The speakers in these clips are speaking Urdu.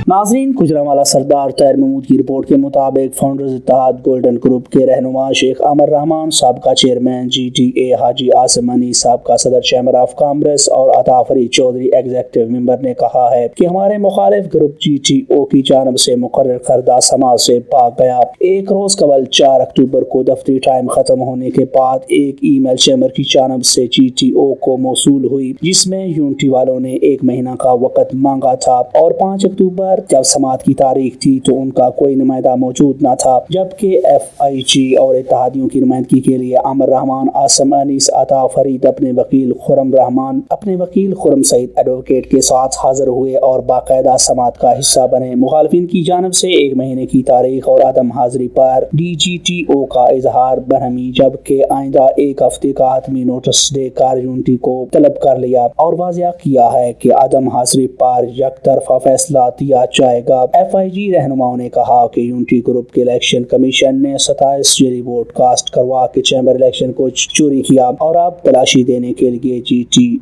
ناظرین، گوجرانوالہ سردار طاہر محمود کی رپورٹ کے مطابق فاؤنڈرز اتحاد گولڈن گروپ کے رہنما شیخ عامر رحمان، سابقہ چیئرمین GTA حاجی عاصم انی، سابقہ صدر چیمبر آف کامرس اور عطا فرید چودھری ایگزیکٹو ممبر نے کہا ہے کہ ہمارے مخالف گروپ GTO کی جانب سے مقرر کردہ سماعت سے بھاگ گیا۔ ایک روز قبل 4 اکتوبر کو دفتری ٹائم ختم ہونے کے بعد ایک ای میل چیمبر کی جانب سے GTO کو موصول ہوئی، جس میں یونٹی والوں نے 1 مہینہ کا وقت مانگا تھا، اور 5 اکتوبر جب سماعت کی تاریخ تھی تو ان کا کوئی نمائندہ موجود نہ تھا، جبکہ FIG اور اتحادیوں کی نمائندگی کے لیے عامر رحمان، عاصم انیس، عطا فرید اپنے وکیل خرم سعید ایڈوکیٹ کے ساتھ حاضر ہوئے اور باقاعدہ سماعت کا حصہ بنے۔ مخالفین کی جانب سے 1 مہینے کی تاریخ اور عدم حاضری پر DGTO کا اظہار برہمی، جبکہ آئندہ 1 ہفتے کا حتمی نوٹس دے کر یونٹی کو طلب کر لیا اور واضح کیا ہے کہ عدم حاضری پر یک طرفہ فیصلہ دیا جائے گا۔ FIG رہنماؤں نے کہا کہ یونٹی گروپ کے الیکشن کمیشن نے 27 جعلی ووٹ کاسٹ کروا کے چیمبر الیکشن کو چوری کیا اور اب تلاشی دینے کے لیے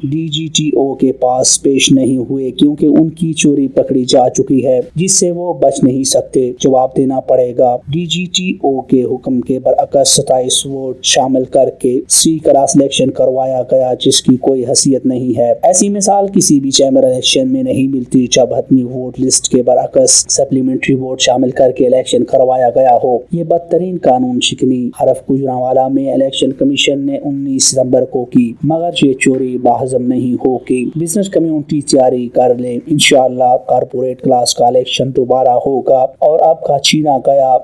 DGTO کے پاس پیش نہیں ہوئے، کیونکہ ان کی چوری پکڑی جا چکی ہے، جس سے وہ بچ نہیں سکتے، جواب دینا پڑے گا۔ DGTO کے حکم کے برعکس 27 ووٹ شامل کر کے C کلاس الیکشن کروایا گیا، جس کی کوئی حیثیت نہیں ہے۔ ایسی مثال کسی بھی چیمبر الیکشن میں نہیں ملتی جب حتمی ووٹ لسٹ کے برعکس سپلیمنٹری ووٹ شامل کر کے الیکشن کروایا گیا ہو۔ یہ بدترین قانون شکنی حرف گوجرانوالہ میں الیکشن کمیشن نے 19 ستمبر کو کی، مگر یہ چوری باہضم نہیں ہوگی۔ بزنس کمیونٹی تیاری کر لے، انشاءاللہ کارپوریٹ کلاس کا الیکشن دوبارہ ہوگا اور اب کا چھینا گیا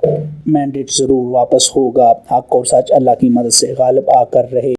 مینڈیٹ ضرور واپس ہوگا۔ حق اور سچ اللہ کی مدد سے غالب آ کر رہے۔